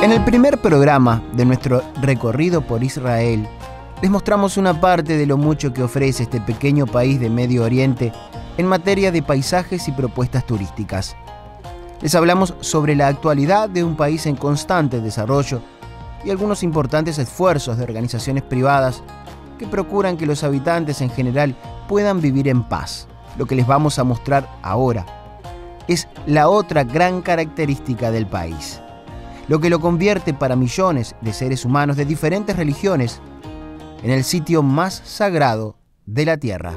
En el primer programa de nuestro recorrido por Israel, les mostramos una parte de lo mucho que ofrece este pequeño país de Medio Oriente en materia de paisajes y propuestas turísticas. Les hablamos sobre la actualidad de un país en constante desarrollo y algunos importantes esfuerzos de organizaciones privadas que procuran que los habitantes en general puedan vivir en paz. Lo que les vamos a mostrar ahora es la otra gran característica del país, lo que lo convierte para millones de seres humanos de diferentes religiones en el sitio más sagrado de la tierra.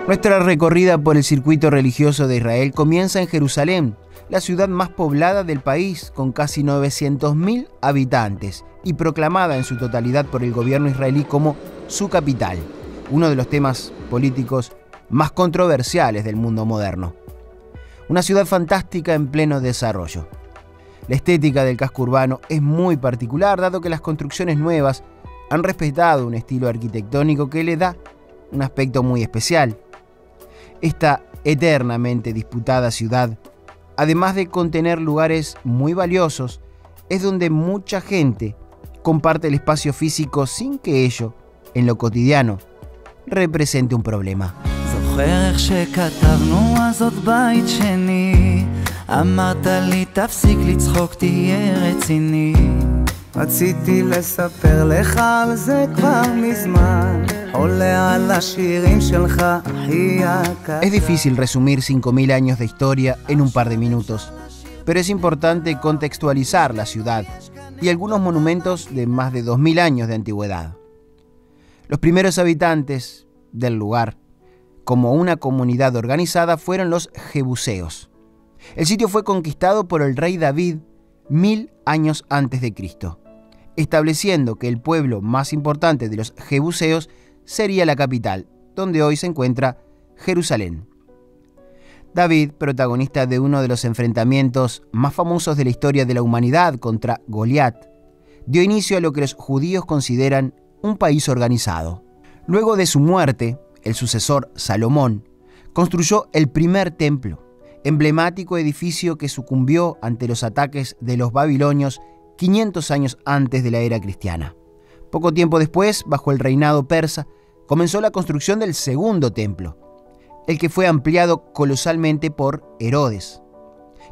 Nuestra recorrida por el circuito religioso de Israel comienza en Jerusalén, la ciudad más poblada del país, con casi 900.000 habitantes y proclamada en su totalidad por el gobierno israelí como su capital, uno de los temas políticos más controversiales del mundo moderno. Una ciudad fantástica en pleno desarrollo. La estética del casco urbano es muy particular, dado que las construcciones nuevas han respetado un estilo arquitectónico que le da un aspecto muy especial. Esta eternamente disputada ciudad, además de contener lugares muy valiosos, es donde mucha gente comparte el espacio físico sin que ello, en lo cotidiano, represente un problema. Es difícil resumir 5.000 años de historia en un par de minutos, pero es importante contextualizar la ciudad y algunos monumentos de más de 2.000 años de antigüedad. Los primeros habitantes del lugar, como una comunidad organizada, fueron los jebuseos. El sitio fue conquistado por el rey David 1000 años antes de Cristo, estableciendo que el pueblo más importante de los jebuseos sería la capital, donde hoy se encuentra Jerusalén. David, protagonista de uno de los enfrentamientos más famosos de la historia de la humanidad contra Goliat, dio inicio a lo que los judíos consideran un país organizado. Luego de su muerte, el sucesor Salomón construyó el primer templo, emblemático edificio que sucumbió ante los ataques de los babilonios 500 años antes de la era cristiana. Poco tiempo después, bajo el reinado persa, comenzó la construcción del segundo templo, el que fue ampliado colosalmente por Herodes,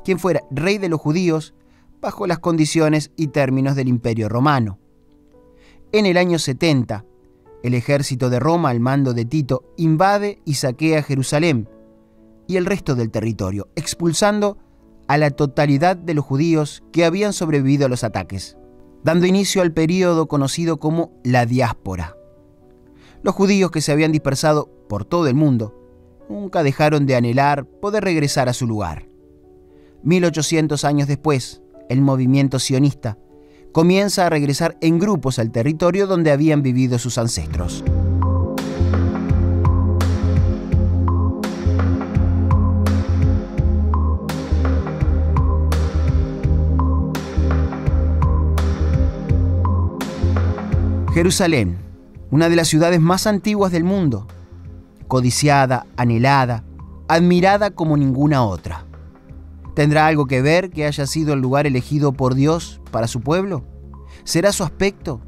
quien fuera rey de los judíos bajo las condiciones y términos del Imperio Romano. En el año 70, el ejército de Roma, al mando de Tito, invade y saquea Jerusalén y el resto del territorio, expulsando a la totalidad de los judíos que habían sobrevivido a los ataques, dando inicio al período conocido como la diáspora. Los judíos que se habían dispersado por todo el mundo nunca dejaron de anhelar poder regresar a su lugar. 1800 años después, el movimiento sionista comienza a regresar en grupos al territorio donde habían vivido sus ancestros. Jerusalén, una de las ciudades más antiguas del mundo, codiciada, anhelada, admirada como ninguna otra. ¿Tendrá algo que ver que haya sido el lugar elegido por Dios para su pueblo? ¿Será su aspecto,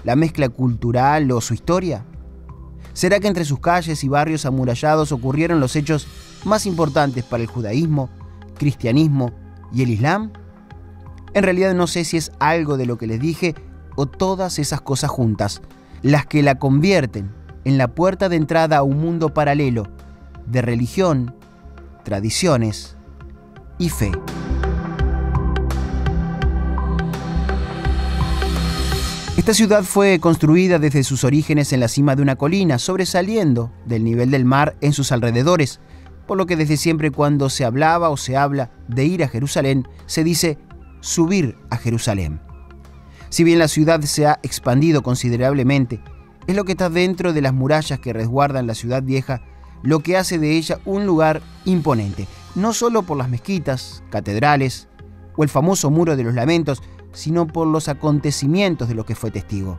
la mezcla cultural o su historia? ¿Será que entre sus calles y barrios amurallados ocurrieron los hechos más importantes para el judaísmo, cristianismo y el islam? En realidad no sé si es algo de lo que les dije o todas esas cosas juntas, las que la convierten en la puerta de entrada a un mundo paralelo de religión, tradiciones y fe. Esta ciudad fue construida desde sus orígenes en la cima de una colina, sobresaliendo del nivel del mar en sus alrededores, por lo que desde siempre cuando se hablaba o se habla de ir a Jerusalén, se dice subir a Jerusalén. Si bien la ciudad se ha expandido considerablemente, Es lo que está dentro de las murallas que resguardan la ciudad vieja, lo que hace de ella un lugar imponente, no solo por las mezquitas, catedrales o el famoso Muro de los Lamentos, sino por los acontecimientos de los que fue testigo.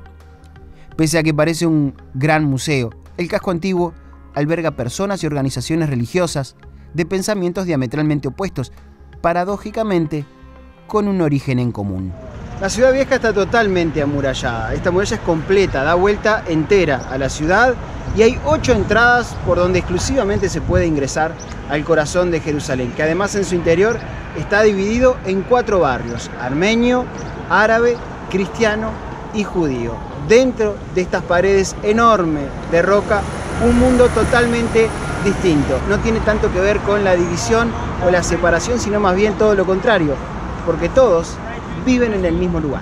Pese a que parece un gran museo, el casco antiguo alberga personas y organizaciones religiosas de pensamientos diametralmente opuestos, paradójicamente con un origen en común. La ciudad vieja está totalmente amurallada. Esta muralla es completa, da vuelta entera a la ciudad y hay 8 entradas por donde exclusivamente se puede ingresar al corazón de Jerusalén, que además en su interior está dividido en 4 barrios: armenio, árabe, cristiano y judío. Dentro de estas paredes enormes de roca, un mundo totalmente distinto. No tiene tanto que ver con la división o la separación, sino más bien todo lo contrario, porque todos viven en el mismo lugar.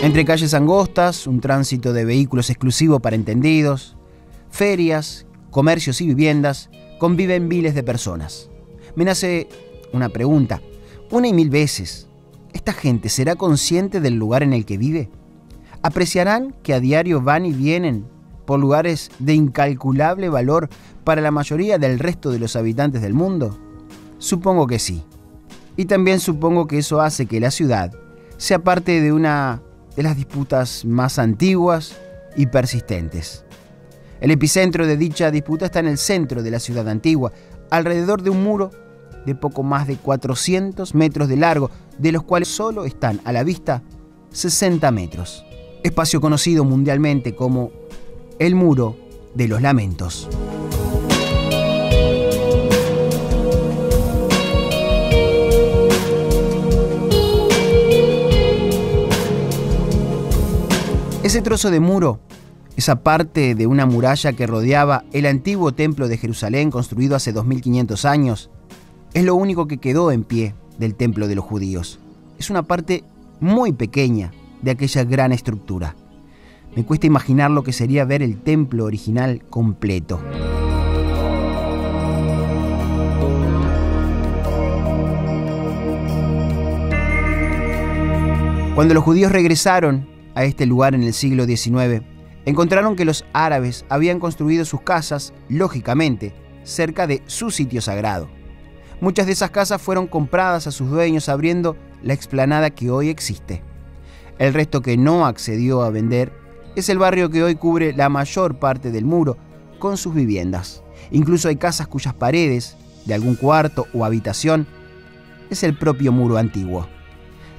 Entre calles angostas, un tránsito de vehículos exclusivo para entendidos, ferias, comercios y viviendas, conviven miles de personas. Me nace una pregunta, una y mil veces. ¿Esta gente será consciente del lugar en el que vive? ¿Apreciarán que a diario van y vienen por lugares de incalculable valor para la mayoría del resto de los habitantes del mundo? Supongo que sí. Y también supongo que eso hace que la ciudad sea parte de una de las disputas más antiguas y persistentes. El epicentro de dicha disputa está en el centro de la ciudad antigua, alrededor de un muro de poco más de 400 metros de largo, de los cuales solo están a la vista 60 metros. Espacio conocido mundialmente como el Muro de los Lamentos. Ese trozo de muro, esa parte de una muralla que rodeaba el antiguo templo de Jerusalén construido hace 2500 años, es lo único que quedó en pie del templo de los judíos. Es una parte muy pequeña de aquella gran estructura. Me cuesta imaginar lo que sería ver el templo original completo. Cuando los judíos regresaron a este lugar en el siglo XIX, encontraron que los árabes habían construido sus casas, lógicamente, cerca de su sitio sagrado. Muchas de esas casas fueron compradas a sus dueños, abriendo la explanada que hoy existe. El resto que no accedió a vender es el barrio que hoy cubre la mayor parte del muro con sus viviendas. Incluso hay casas cuyas paredes, de algún cuarto o habitación, es el propio muro antiguo.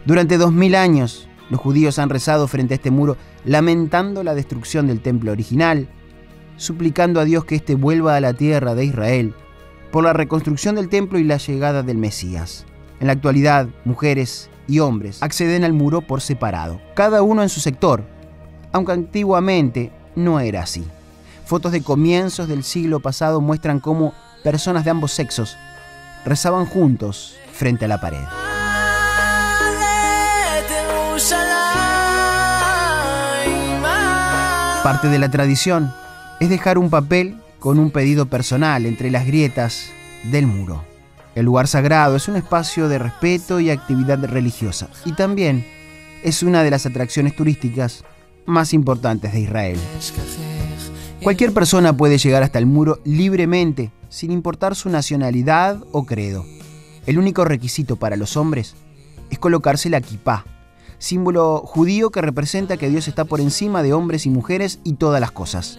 Durante 2000 años, los judíos han rezado frente a este muro, lamentando la destrucción del templo original, suplicando a Dios que éste vuelva a la tierra de Israel por la reconstrucción del templo y la llegada del Mesías. En la actualidad, mujeres y hombres acceden al muro por separado, cada uno en su sector, aunque antiguamente no era así. Fotos de comienzos del siglo pasado muestran cómo personas de ambos sexos rezaban juntos frente a la pared. Parte de la tradición es dejar un papel con un pedido personal entre las grietas del muro. El lugar sagrado es un espacio de respeto y actividad religiosa, y también es una de las atracciones turísticas más importantes de Israel. Cualquier persona puede llegar hasta el muro libremente, sin importar su nacionalidad o credo. El único requisito para los hombres es colocarse la kipá, símbolo judío que representa que Dios está por encima de hombres y mujeres y todas las cosas.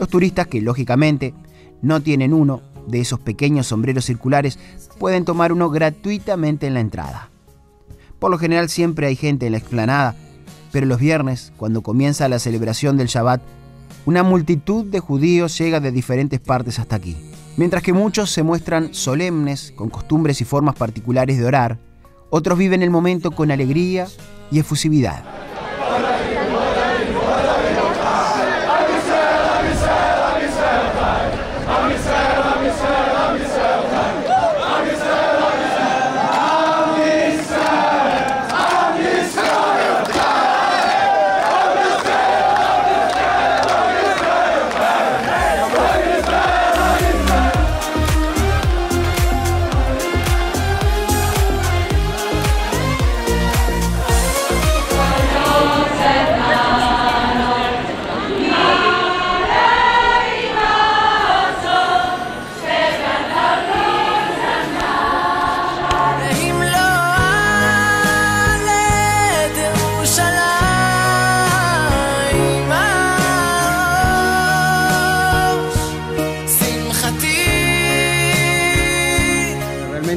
Los turistas, que lógicamente no tienen uno de esos pequeños sombreros circulares, pueden tomar uno gratuitamente en la entrada. Por lo general siempre hay gente en la explanada, pero los viernes, cuando comienza la celebración del Shabbat, una multitud de judíos llega de diferentes partes hasta aquí. Mientras que muchos se muestran solemnes, con costumbres y formas particulares de orar, otros viven el momento con alegría y efusividad.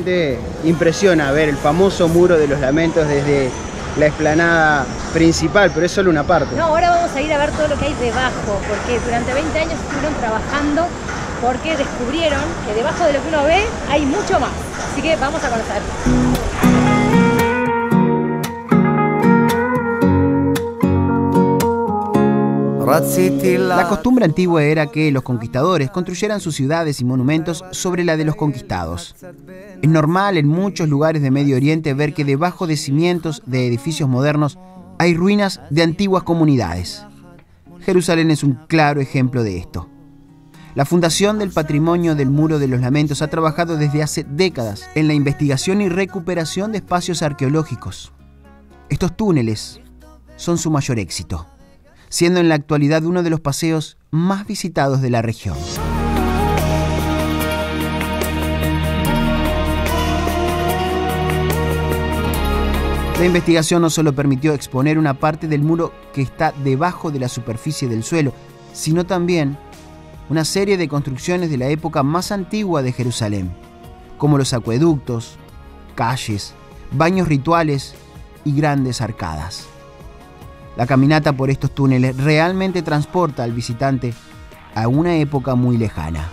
realmente impresiona ver el famoso Muro de los Lamentos desde la explanada principal, pero es solo una parte. No, ahora vamos a ir a ver todo lo que hay debajo, porque durante 20 años estuvieron trabajando porque descubrieron que debajo de lo que uno ve hay mucho más. Así que vamos a conocer. La costumbre antigua era que los conquistadores construyeran sus ciudades y monumentos sobre la de los conquistados. Es normal en muchos lugares de Medio Oriente ver que debajo de cimientos de edificios modernos hay ruinas de antiguas comunidades. Jerusalén es un claro ejemplo de esto. La Fundación del Patrimonio del Muro de los Lamentos ha trabajado desde hace décadas en la investigación y recuperación de espacios arqueológicos. Estos túneles son su mayor éxito, siendo en la actualidad uno de los paseos más visitados de la región. La investigación no solo permitió exponer una parte del muro que está debajo de la superficie del suelo, sino también una serie de construcciones de la época más antigua de Jerusalén, como los acueductos, calles, baños rituales y grandes arcadas. La caminata por estos túneles realmente transporta al visitante a una época muy lejana.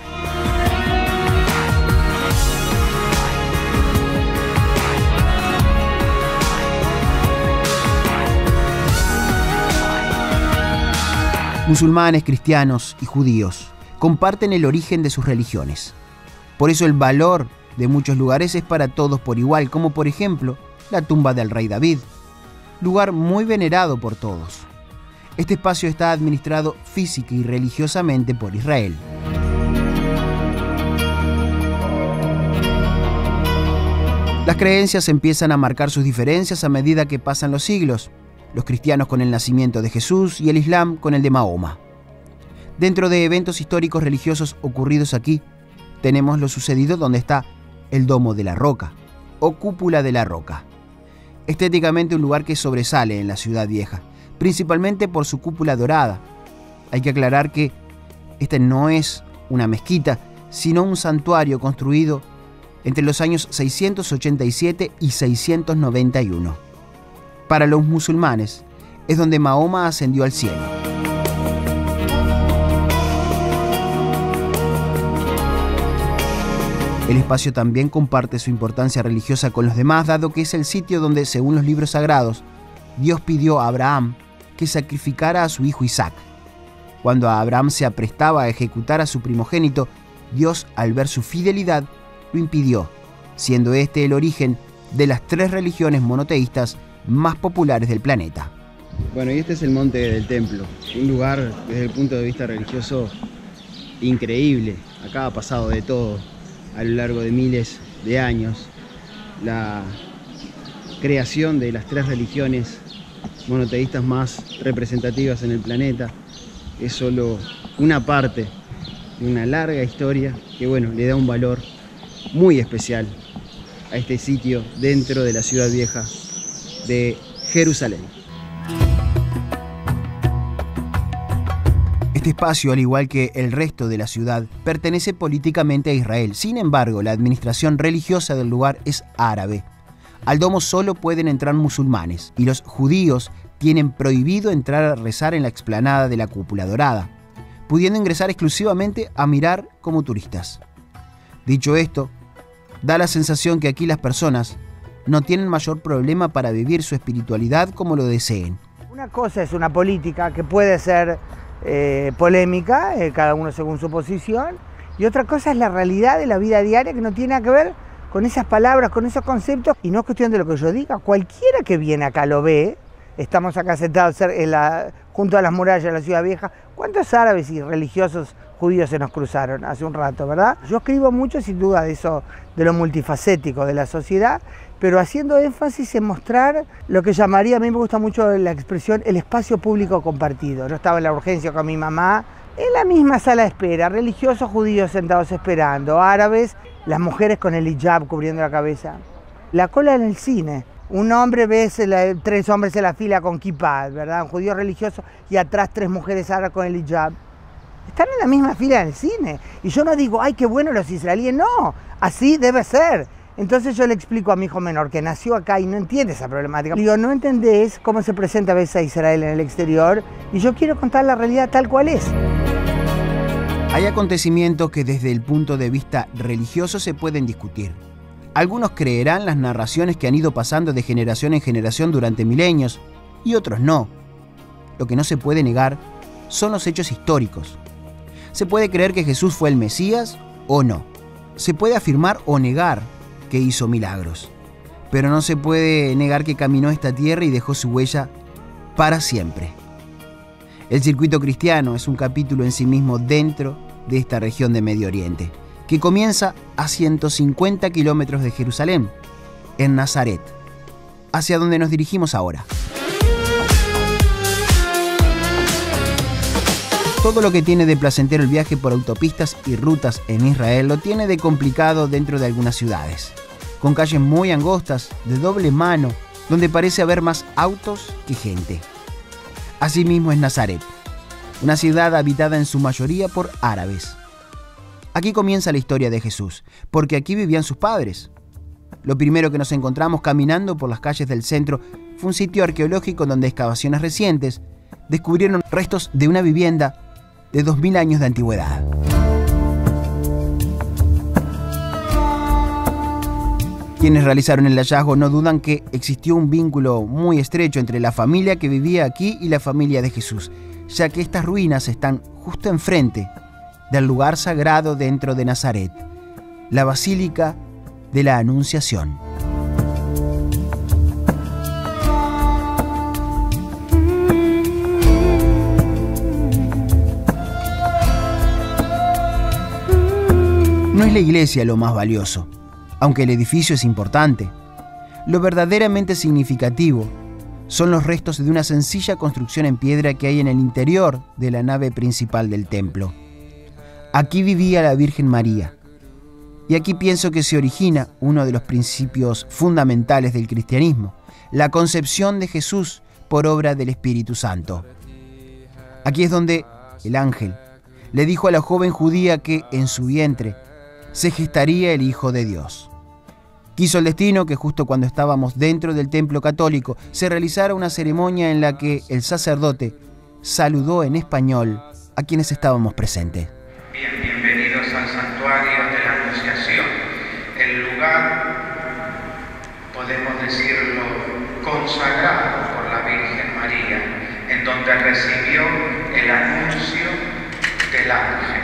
Musulmanes, cristianos y judíos comparten el origen de sus religiones. Por eso el valor de muchos lugares es para todos por igual, como por ejemplo la tumba del rey David, lugar muy venerado por todos. Este espacio está administrado física y religiosamente por Israel. Las creencias empiezan a marcar sus diferencias a medida que pasan los siglos, los cristianos con el nacimiento de Jesús y el Islam con el de Mahoma. Dentro de eventos históricos religiosos ocurridos aquí, tenemos lo sucedido donde está el Domo de la Roca, o Cúpula de la Roca. Estéticamente un lugar que sobresale en la ciudad vieja, principalmente por su cúpula dorada. Hay que aclarar que esta no es una mezquita, sino un santuario construido entre los años 687 y 691. Para los musulmanes, es donde Mahoma ascendió al cielo. El espacio también comparte su importancia religiosa con los demás, dado que es el sitio donde, según los libros sagrados, Dios pidió a Abraham que sacrificara a su hijo Isaac. Cuando Abraham se aprestaba a ejecutar a su primogénito, Dios, al ver su fidelidad, lo impidió, siendo este el origen de las 3 religiones monoteístas más populares del planeta. Bueno, y este es el Monte del Templo, un lugar desde el punto de vista religioso increíble. Acá ha pasado de todo a lo largo de miles de años. La creación de las 3 religiones monoteístas más representativas en el planeta es solo una parte de una larga historia que, bueno, le da un valor muy especial a este sitio dentro de la ciudad vieja de Jerusalén. Este espacio, al igual que el resto de la ciudad, pertenece políticamente a Israel. Sin embargo, la administración religiosa del lugar es árabe. Al domo solo pueden entrar musulmanes y los judíos tienen prohibido entrar a rezar en la explanada de la cúpula dorada, pudiendo ingresar exclusivamente a mirar como turistas. Dicho esto, da la sensación que aquí las personas no tienen mayor problema para vivir su espiritualidad como lo deseen. Una cosa es una política que puede ser polémica, cada uno según su posición, y otra cosa es la realidad de la vida diaria que no tiene nada que ver con esas palabras, con esos conceptos, y no es cuestión de lo que yo diga. Cualquiera que viene acá lo ve. Estamos acá sentados junto a las murallas de la ciudad vieja. ¿Cuántos árabes y religiosos judíos se nos cruzaron hace un rato, verdad? Yo escribo mucho, sin duda, de eso, de lo multifacético de la sociedad, pero haciendo énfasis en mostrar lo que llamaría, a mí me gusta mucho la expresión, el espacio público compartido. Yo estaba en la urgencia con mi mamá, en la misma sala de espera, religiosos judíos sentados esperando, árabes, las mujeres con el hijab cubriendo la cabeza. La cola en el cine. Un hombre ves 3 hombres en la fila con kippah, ¿verdad? Un judío religioso, y atrás 3 mujeres árabes con el hijab. Están en la misma fila en el cine. Y yo no digo, ay, qué bueno los israelíes. No, así debe ser. Entonces yo le explico a mi hijo menor que nació acá y no entiende esa problemática. Digo, no entendés cómo se presenta a veces a Israel en el exterior y yo quiero contar la realidad tal cual es. Hay acontecimientos que desde el punto de vista religioso se pueden discutir. Algunos creerán las narraciones que han ido pasando de generación en generación durante milenios y otros no. Lo que no se puede negar son los hechos históricos. Se puede creer que Jesús fue el Mesías o no. Se puede afirmar o negar que hizo milagros. Pero no se puede negar que caminó esta tierra y dejó su huella para siempre. El circuito cristiano es un capítulo en sí mismo dentro de esta región de Medio Oriente, que comienza a 150 kilómetros de Jerusalén, en Nazaret, hacia donde nos dirigimos ahora. Todo lo que tiene de placentero el viaje por autopistas y rutas en Israel lo tiene de complicado dentro de algunas ciudades, con calles muy angostas, de doble mano, donde parece haber más autos que gente. Asimismo es Nazaret, una ciudad habitada en su mayoría por árabes. Aquí comienza la historia de Jesús, porque aquí vivían sus padres. Lo primero que nos encontramos caminando por las calles del centro fue un sitio arqueológico donde excavaciones recientes descubrieron restos de una vivienda de 2000 años de antigüedad. Quienes realizaron el hallazgo no dudan que existió un vínculo muy estrecho entre la familia que vivía aquí y la familia de Jesús, ya que estas ruinas están justo enfrente del lugar sagrado dentro de Nazaret, la Basílica de la Anunciación. No es la iglesia lo más valioso, aunque el edificio es importante. Lo verdaderamente significativo son los restos de una sencilla construcción en piedra que hay en el interior de la nave principal del templo. Aquí vivía la Virgen María, y aquí pienso que se origina uno de los principios fundamentales del cristianismo, la concepción de Jesús por obra del Espíritu Santo. Aquí es donde el ángel le dijo a la joven judía que en su vientre se gestaría el Hijo de Dios. Quiso el destino que justo cuando estábamos dentro del templo católico se realizara una ceremonia en la que el sacerdote saludó en español a quienes estábamos presentes. Bienvenidos al santuario de la Anunciación, el lugar, podemos decirlo, consagrado por la Virgen María, en donde recibió el anuncio del ángel.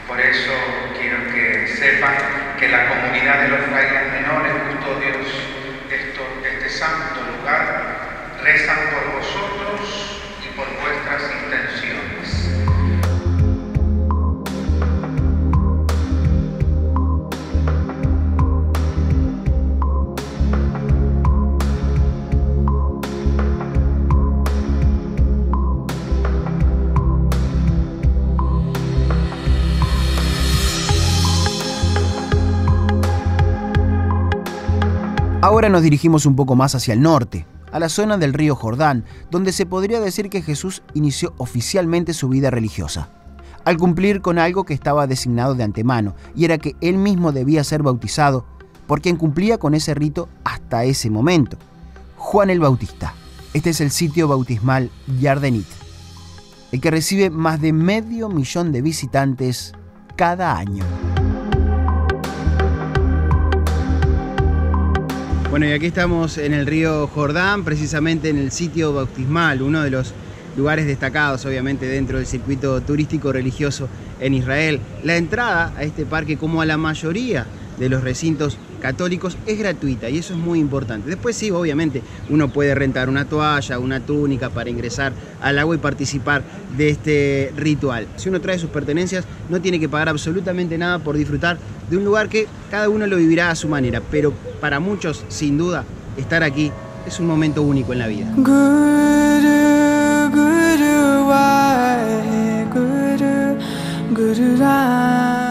Por eso quiero que sepan que la comunidad de los frailes menores, custodios de este santo lugar, rezan por vosotros y por vuestras intenciones. Ahora nos dirigimos un poco más hacia el norte, a la zona del río Jordán, donde se podría decir que Jesús inició oficialmente su vida religiosa, al cumplir con algo que estaba designado de antemano, y era que él mismo debía ser bautizado por quien cumplía con ese rito hasta ese momento, Juan el Bautista. Este es el sitio bautismal Yardenit, el que recibe más de 500.000 de visitantes cada año. Bueno, y aquí estamos en el río Jordán, precisamente en el sitio bautismal, uno de los lugares destacados, obviamente, dentro del circuito turístico religioso en Israel. La entrada a este parque, como a la mayoría de los recintos católicos, es gratuita y eso es muy importante. Después sí, obviamente, uno puede rentar una toalla, una túnica para ingresar al agua y participar de este ritual. Si uno trae sus pertenencias, no tiene que pagar absolutamente nada por disfrutar de un lugar que cada uno lo vivirá a su manera, pero para muchos, sin duda, estar aquí es un momento único en la vida.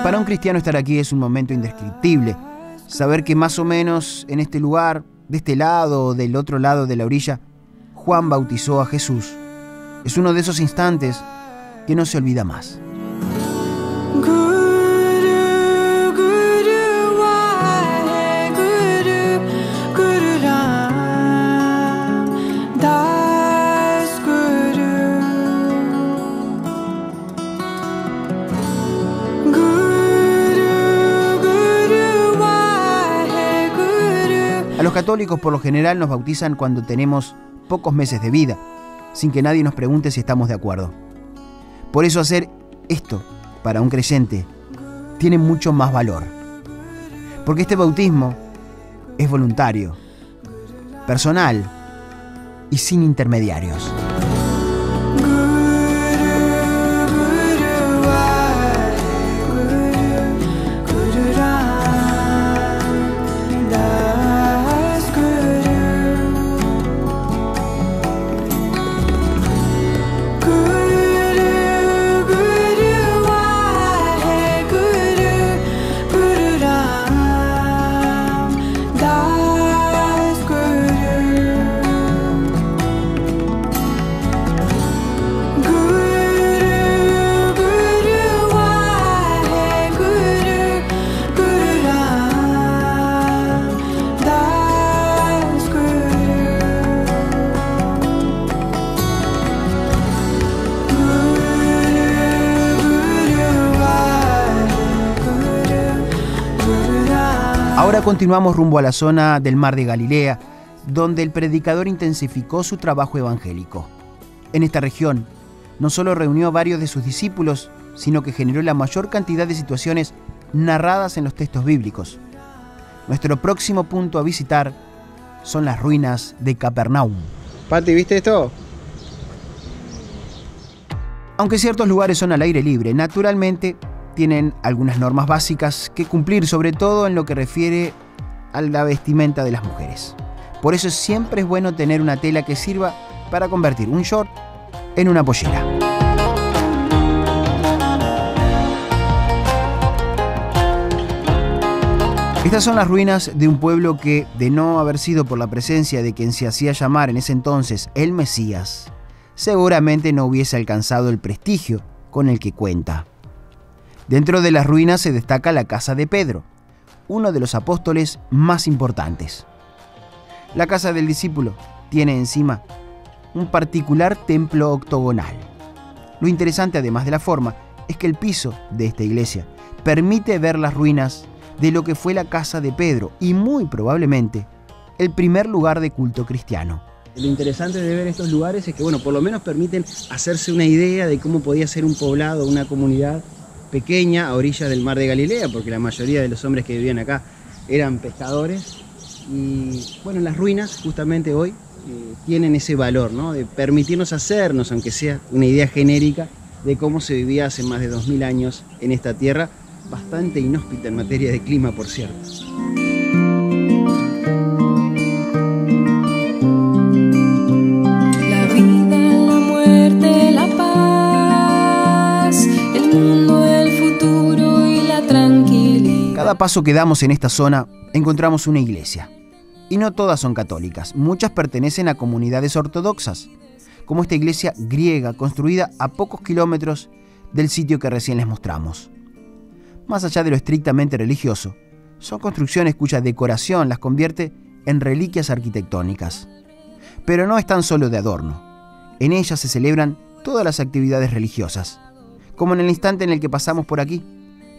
Para un cristiano estar aquí es un momento indescriptible. Saber que más o menos en este lugar, de este lado o del otro lado de la orilla, Juan bautizó a Jesús, es uno de esos instantes que no se olvida más. A los católicos por lo general nos bautizan cuando tenemos pocos meses de vida, sin que nadie nos pregunte si estamos de acuerdo. Por eso hacer esto para un creyente tiene mucho más valor. Porque este bautismo es voluntario, personal y sin intermediarios. Ahora continuamos rumbo a la zona del Mar de Galilea, donde el predicador intensificó su trabajo evangélico. En esta región, no solo reunió a varios de sus discípulos, sino que generó la mayor cantidad de situaciones narradas en los textos bíblicos. Nuestro próximo punto a visitar son las ruinas de Capernaum. Pati, ¿viste esto? Aunque ciertos lugares son al aire libre, naturalmente tienen algunas normas básicas que cumplir, sobre todo en lo que refiere a la vestimenta de las mujeres. Por eso siempre es bueno tener una tela que sirva para convertir un short en una pollera. Estas son las ruinas de un pueblo que, de no haber sido por la presencia de quien se hacía llamar en ese entonces el Mesías, seguramente no hubiese alcanzado el prestigio con el que cuenta. Dentro de las ruinas se destaca la casa de Pedro, uno de los apóstoles más importantes. La casa del discípulo tiene encima un particular templo octogonal. Lo interesante, además de la forma, es que el piso de esta iglesia permite ver las ruinas de lo que fue la casa de Pedro y muy probablemente el primer lugar de culto cristiano. Lo interesante de ver estos lugares es que, bueno, por lo menos permiten hacerse una idea de cómo podía ser un poblado, una comunidad pequeña a orillas del Mar de Galilea, porque la mayoría de los hombres que vivían acá eran pescadores. Y bueno, las ruinas justamente hoy tienen ese valor, ¿no? De permitirnos hacernos, aunque sea una idea genérica, de cómo se vivía hace más de 2000 años en esta tierra, bastante inhóspita en materia de clima, por cierto. Cada paso que damos en esta zona encontramos una iglesia. Y no todas son católicas, muchas pertenecen a comunidades ortodoxas, como esta iglesia griega construida a pocos kilómetros del sitio que recién les mostramos. Más allá de lo estrictamente religioso, son construcciones cuya decoración las convierte en reliquias arquitectónicas. Pero no están solo de adorno. En ellas se celebran todas las actividades religiosas, como en el instante en el que pasamos por aquí,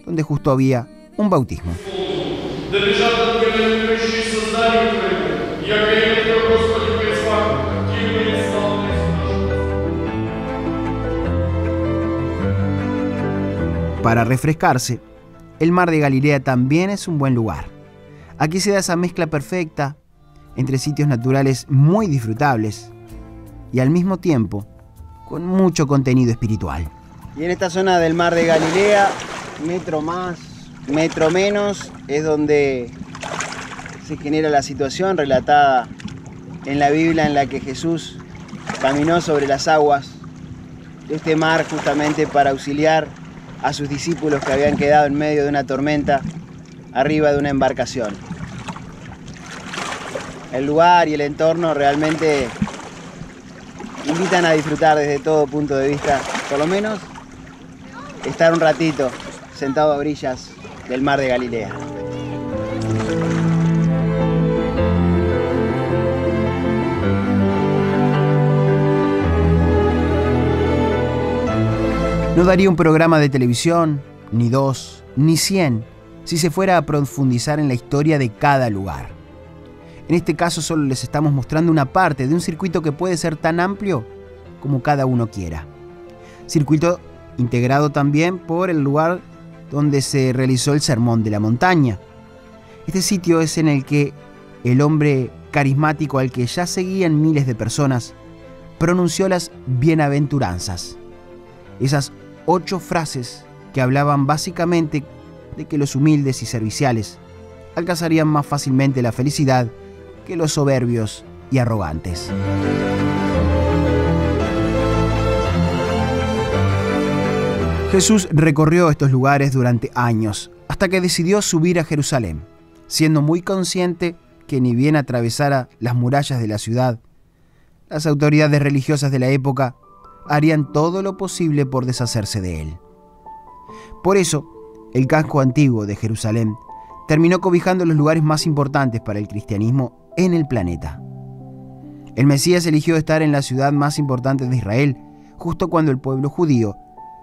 donde justo había un bautismo. Para refrescarse, el Mar de Galilea también es un buen lugar. Aquí se da esa mezcla perfecta entre sitios naturales muy disfrutables y al mismo tiempo con mucho contenido espiritual. Y en esta zona del Mar de Galilea, metro más, metro menos, es donde se genera la situación relatada en la Biblia en la que Jesús caminó sobre las aguas de este mar justamente para auxiliar a sus discípulos que habían quedado en medio de una tormenta arriba de una embarcación. El lugar y el entorno realmente invitan a disfrutar desde todo punto de vista, por lo menos estar un ratito sentado a orillas del Mar de Galilea. No daría un programa de televisión, ni 2, ni 100, si se fuera a profundizar en la historia de cada lugar. En este caso solo les estamos mostrando una parte de un circuito que puede ser tan amplio como cada uno quiera. Circuito integrado también por el lugar donde se realizó el Sermón de la Montaña. Este sitio es en el que el hombre carismático al que ya seguían miles de personas pronunció las bienaventuranzas. Esas 8 frases que hablaban básicamente de que los humildes y serviciales alcanzarían más fácilmente la felicidad que los soberbios y arrogantes. Jesús recorrió estos lugares durante años, hasta que decidió subir a Jerusalén, siendo muy consciente que ni bien atravesara las murallas de la ciudad, las autoridades religiosas de la época harían todo lo posible por deshacerse de él. Por eso, el casco antiguo de Jerusalén terminó cobijando los lugares más importantes para el cristianismo en el planeta. El Mesías eligió estar en la ciudad más importante de Israel, justo cuando el pueblo judío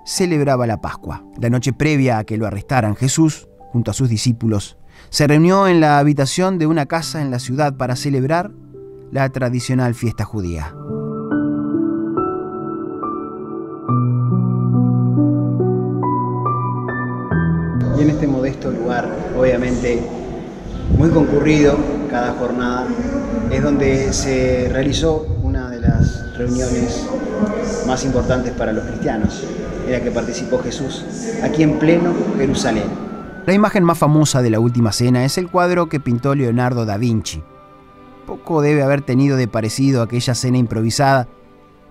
celebraba la Pascua. La noche previa a que lo arrestaran, Jesús, junto a sus discípulos, se reunió en la habitación de una casa en la ciudad para celebrar la tradicional fiesta judía. Y en este modesto lugar, obviamente muy concurrido cada jornada, es donde se realizó una de las reuniones más importantes para los cristianos, en la que participó Jesús, aquí en pleno Jerusalén. La imagen más famosa de la Última Cena es el cuadro que pintó Leonardo da Vinci. Poco debe haber tenido de parecido aquella cena improvisada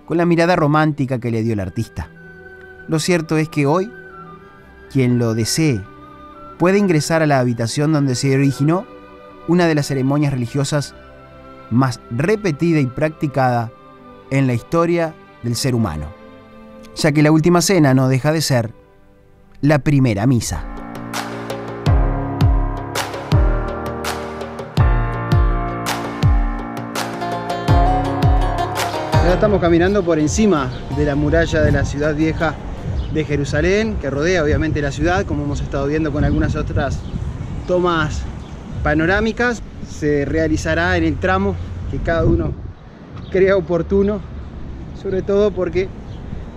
con la mirada romántica que le dio el artista. Lo cierto es que hoy, quien lo desee, puede ingresar a la habitación donde se originó una de las ceremonias religiosas más repetida y practicada en la historia del ser humano, ya que la Última Cena no deja de ser la primera misa. Ahora estamos caminando por encima de la muralla de la ciudad vieja de Jerusalén, que rodea obviamente la ciudad, como hemos estado viendo con algunas otras tomas panorámicas. Se realizará en el tramo que cada uno crea oportuno, sobre todo porque,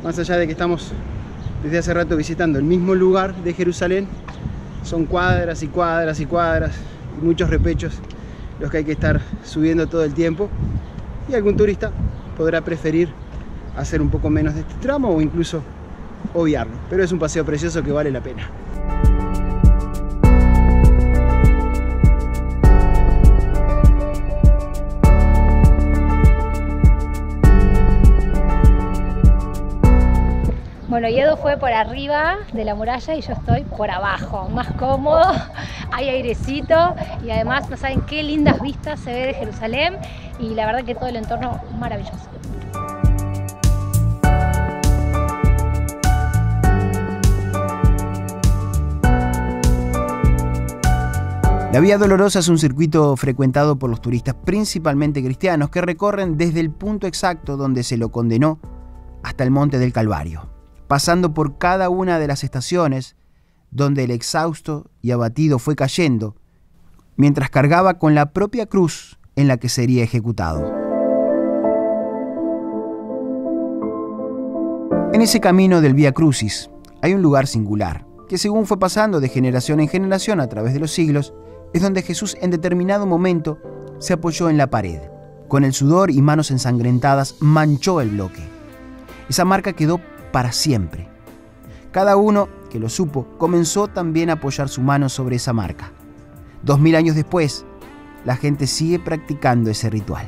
más allá de que estamos desde hace rato visitando el mismo lugar de Jerusalén, son cuadras y cuadras y cuadras y muchos repechos los que hay que estar subiendo todo el tiempo, y algún turista podrá preferir hacer un poco menos de este tramo o incluso obviarlo, pero es un paseo precioso que vale la pena. Bueno, Edo fue por arriba de la muralla y yo estoy por abajo, más cómodo, hay airecito y además no saben qué lindas vistas se ve de Jerusalén y la verdad que todo el entorno maravilloso. La Vía Dolorosa es un circuito frecuentado por los turistas, principalmente cristianos, que recorren desde el punto exacto donde se lo condenó hasta el Monte del Calvario, pasando por cada una de las estaciones donde el exhausto y abatido fue cayendo, mientras cargaba con la propia cruz en la que sería ejecutado. En ese camino del Vía Crucis hay un lugar singular, que según fue pasando de generación en generación a través de los siglos, es donde Jesús en determinado momento se apoyó en la pared. Con el sudor y manos ensangrentadas manchó el bloque. Esa marca quedó para siempre. Cada uno que lo supo comenzó también a apoyar su mano sobre esa marca. 2000 años después, la gente sigue practicando ese ritual.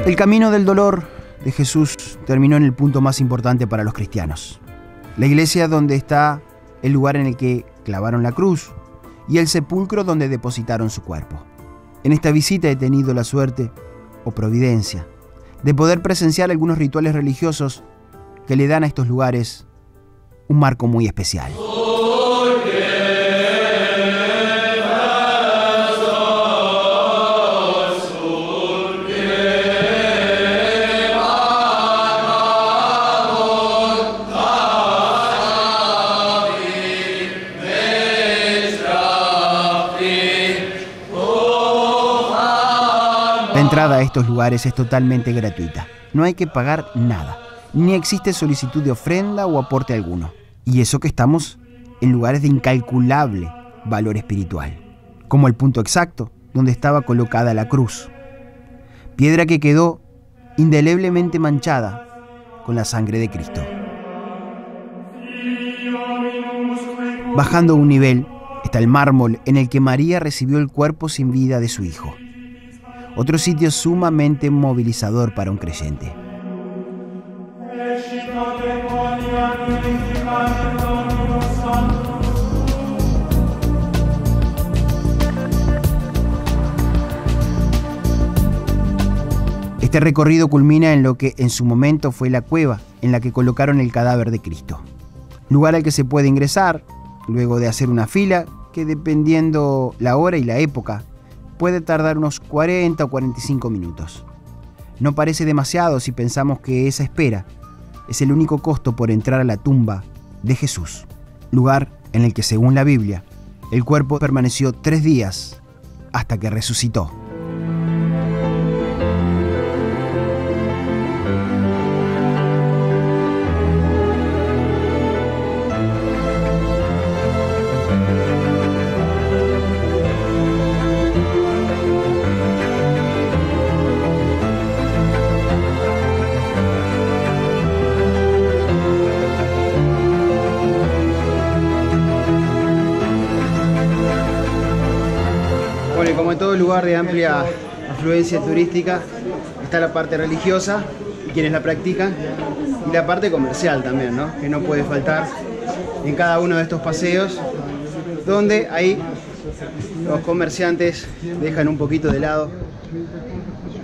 El camino del dolor de Jesús terminó en el punto más importante para los cristianos. La iglesia donde está el lugar en el que clavaron la cruz y el sepulcro donde depositaron su cuerpo. En esta visita he tenido la suerte, o providencia, de poder presenciar algunos rituales religiosos que le dan a estos lugares un marco muy especial. entrada a estos lugares es totalmente gratuita. No hay que pagar nada, ni existe solicitud de ofrenda o aporte alguno. Y eso que estamos en lugares de incalculable valor espiritual, como el punto exacto donde estaba colocada la cruz, piedra que quedó indeleblemente manchada con la sangre de Cristo. Bajando un nivel está el mármol en el que María recibió el cuerpo sin vida de su hijo. Otro sitio sumamente movilizador para un creyente. Este recorrido culmina en lo que en su momento fue la cueva en la que colocaron el cadáver de Cristo. Lugar al que se puede ingresar luego de hacer una fila que, dependiendo la hora y la época, puede tardar unos 40 o 45 minutos. No parece demasiado si pensamos que esa espera es el único costo por entrar a la tumba de Jesús, lugar en el que, según la Biblia, el cuerpo permaneció 3 días hasta que resucitó. Bueno, y como en todo lugar de amplia afluencia turística, está la parte religiosa y quienes la practican, y la parte comercial también, ¿no? Que no puede faltar en cada uno de estos paseos, donde ahí los comerciantes dejan un poquito de lado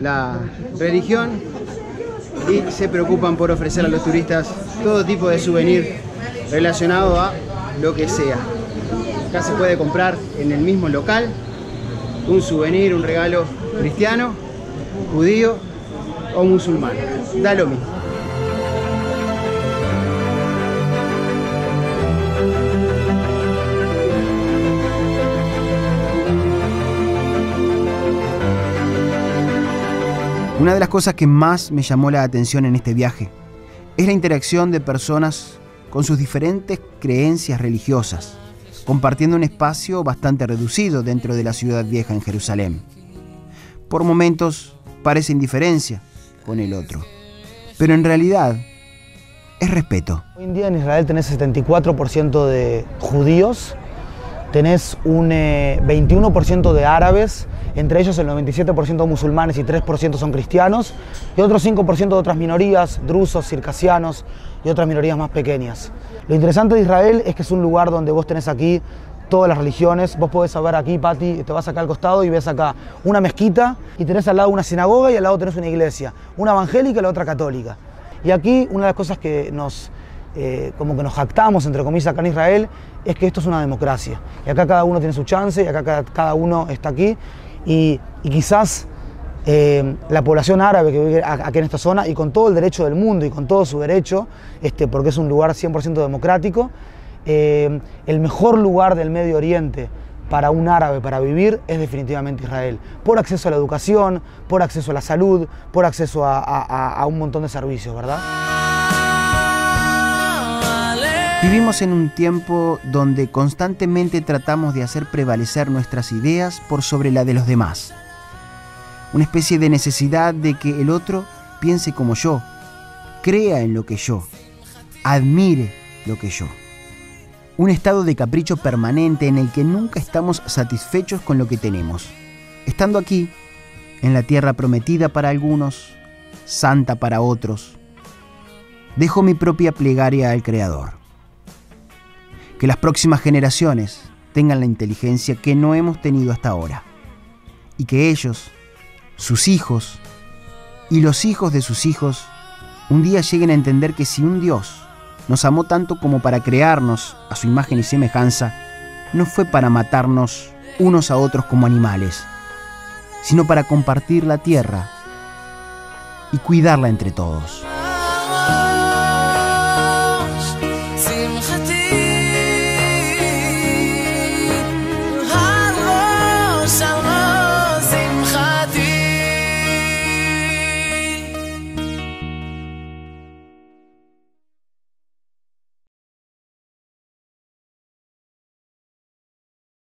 la religión y se preocupan por ofrecer a los turistas todo tipo de souvenir relacionado a lo que sea. Acá se puede comprar en el mismo local un souvenir, un regalo cristiano, judío o musulmán. Da lo mismo. Una de las cosas que más me llamó la atención en este viaje es la interacción de personas con sus diferentes creencias religiosas, compartiendo un espacio bastante reducido dentro de la ciudad vieja en Jerusalén. Por momentos parece indiferencia con el otro, pero en realidad es respeto. Hoy en día en Israel tenés 74% de judíos, tenés un 21% de árabes, entre ellos el 97% musulmanes y 3% son cristianos, y otro 5% de otras minorías, drusos, circasianos y otras minorías más pequeñas. Lo interesante de Israel es que es un lugar donde vos tenés aquí todas las religiones. Vos podés ver aquí, Pati, te vas acá al costado y ves acá una mezquita y tenés al lado una sinagoga y al lado tenés una iglesia, una evangélica y la otra católica. Y aquí una de las cosas que como que nos jactamos, entre comillas, acá en Israel, es que esto es una democracia. Y acá cada uno tiene su chance y acá cada uno está aquí. Y quizás la población árabe que vive aquí en esta zona, y con todo el derecho del mundo y con todo su derecho, porque es un lugar 100% democrático, el mejor lugar del Medio Oriente para un árabe para vivir es definitivamente Israel, por acceso a la educación, por acceso a la salud, por acceso a un montón de servicios, ¿verdad? Vivimos en un tiempo donde constantemente tratamos de hacer prevalecer nuestras ideas por sobre la de los demás. Una especie de necesidad de que el otro piense como yo, crea en lo que yo, admire lo que yo. Un estado de capricho permanente en el que nunca estamos satisfechos con lo que tenemos. Estando aquí, en la tierra prometida para algunos, santa para otros, dejo mi propia plegaria al Creador. Que las próximas generaciones tengan la inteligencia que no hemos tenido hasta ahora. Y que ellos, sus hijos y los hijos de sus hijos, un día lleguen a entender que si un Dios nos amó tanto como para crearnos a su imagen y semejanza, no fue para matarnos unos a otros como animales, sino para compartir la tierra y cuidarla entre todos.